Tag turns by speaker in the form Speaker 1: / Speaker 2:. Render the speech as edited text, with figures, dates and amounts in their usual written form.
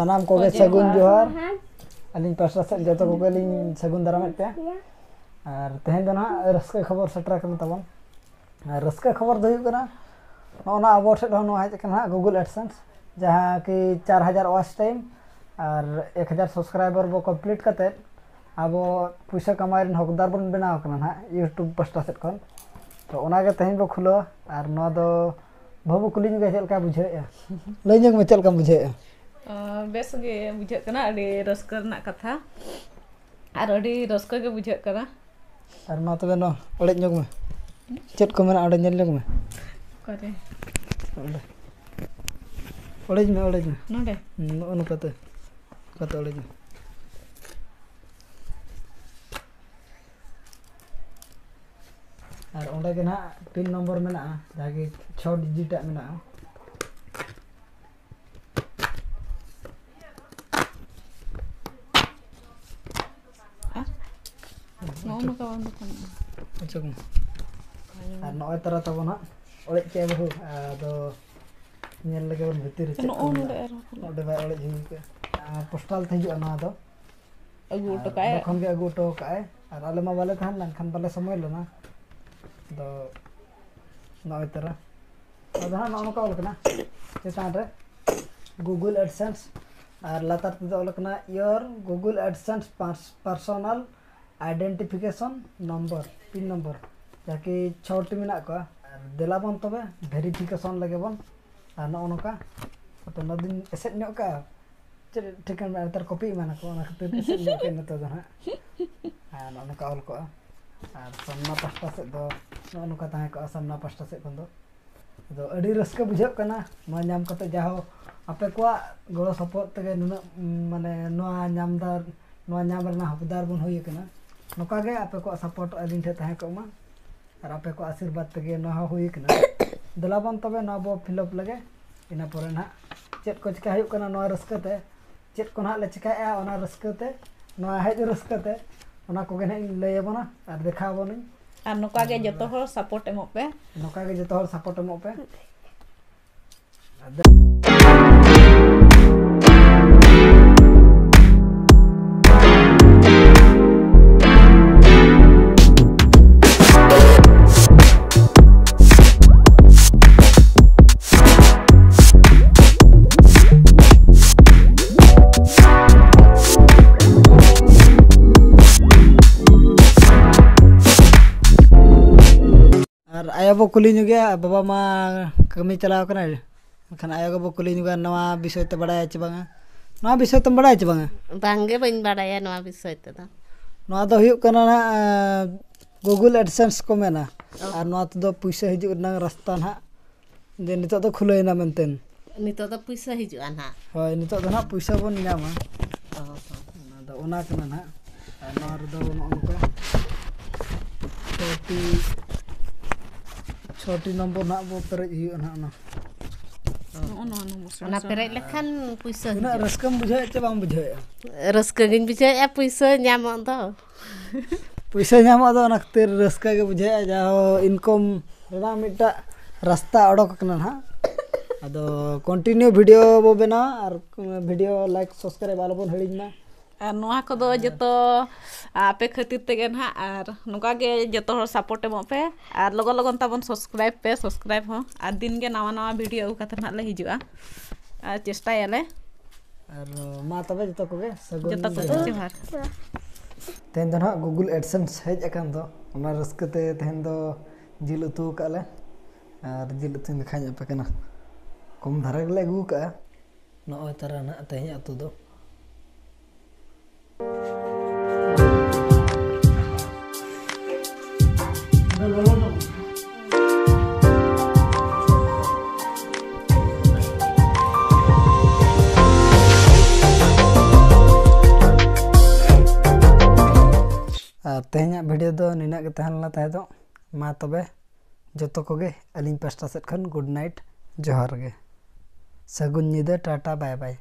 Speaker 1: सानाम को सगुन जोहार अलिन पास्टा से जतो को लिन सगुन दारामेत पे और तेहेन दो ना रस्का खबर सटरा कन तबन रस्का खबर दो हुयु कना नोना अबो ठे दो हेज कना गूगल एडसेंस जहां कि 4000 वॉच टाइम और 1000 सब्सक्राइबर बो कंप्लीट करते अब पैसा कमाई रन हकदार बन बनाव कना ना यूट्यूब पास्टा से कन तो ओना के तेहेन बो खुलो और नो दो बाबू कुलिन गे चलका बुझे लैजंग में चलका बुझे
Speaker 2: बेस गे बुझे कना अडी रस्का रना कथा और अडी रस्का गे बुझे कना
Speaker 1: और नो तबे नो ओड़े जोग में चेत को मेना ओड़े नेल जोग में
Speaker 2: करे
Speaker 1: ओड़े में
Speaker 2: नोडे
Speaker 1: नो कते ओड़े में और ओंडे के ना पिन नंबर मेना जाके 6 डिजिट मेना
Speaker 2: नो का बंद कर
Speaker 1: अच्छा और नय तरह तब ना ओड़े के बहु दो नेल लगे बन भीतर रे ओडे बाय ओड़े हिउ के पोस्टल थे हिजु ना दो
Speaker 2: अगु तो काय
Speaker 1: खन के अगु तो काय और आले मा वाले थान लन खन बाले समय लेना दो नय तरह अदा ना नो का ओल कना चेतान रे गूगल एडसेंस और लातार ते ओल कना your Google AdSense personal identification number pin number जाके 6टी मेना को देला बन तबे वेरिफिकेशन लगे बन आ नो नका तो न दिन एसेट न्यो का ठिकान में तर कॉपी माना को ना खातिर एसेट न्यो के न तो ना आ नो नका ऑल को आ सामना पास्टा से दो नो नका ताहे को सामना पास्टा से कोन दो अडी रस्का बुझे कना नो नाम कते जाहो आपे को गड़ो सपोर्ट तगे नुना माने नो नामदार नो नाम रना हकदार बन होय कना नोका गे आपे को सपोर्ट अलिन थे ताहे को मा और आपे को आशीर्वाद तगे न होय कना दलाबन तबे ना बो फिलअप लगे इना परे ना चेत को चिका हुय कना नो रस्कते चेत को ना ले चिकाया ओना रस्कते नो हेज रस्कते ओना को गे नै लय बना और देखा बनी
Speaker 2: और नोका गे जतो हर सपोर्ट एमो पे
Speaker 1: नोका गे जतो हर सपोर्ट एमो पे और आया बो कुली गया बाबा मा कमी चलाव कना खान आया बो कुली गया नवा विषय ते बड़ाय छ बांगा नवा विषय ते बड़ाय छ बांगा
Speaker 3: बांगे बइन बड़ाया नवा विषय ते
Speaker 1: नवा दो हुयु कना ना गूगल एडसेंस को मेना और नवा तो पैसा हिजु ना रास्ता ना जे नितो तो खुलैना मेनतेन
Speaker 3: नितो तो पैसा हिजु ना
Speaker 1: होय नितो तो ना पैसा बन न्यामा ना दो ओना कना ना नवा दो ओनका छोटी नंबर ना बो पेरेज हियो ना
Speaker 3: ना पेरेज लेखान पैसा
Speaker 1: ना रस्कम बुझे छ बाम बुझे
Speaker 3: रस्का गिन बुझे पैसा न्याम दो
Speaker 1: पैसा न्याम दो ना खतिर रस्का के बुझे जाओ इनकम रेना मिटा रास्ता अडक कना ना अदो कंटिन्यू वीडियो बो बना और वीडियो लाइक सब्सक्राइब आलो बन हडिन ना
Speaker 2: और नोआ को दो जतो आपे खातिर तेगे ना और नोका गे जतो हर सपोर्ट एमो पे और लगन लगन ताबन सब्सक्राइब हो और दिन गे नवा नवा वीडियो अउ कथा ना ले हिजुआ और चेष्टा याले
Speaker 1: और मा तबे जतो को गे सगुन
Speaker 2: जतो को जोहार
Speaker 1: तेन दो ना गूगल एडसेंस हेज अकन दो ओना रस्कते तेन दो जिल उतु काले और जिल उतु दिखाई पे कना कम धारा गले गु का नो तरह ना तेन अतु दो तेहना वीडियो दो निना के तहन ला ताहे दो मा तबे जतो को गे अलिन पास्टा सेट खन गुड नाइट जोहार गे सगुन निदा टाटा बाय बाय।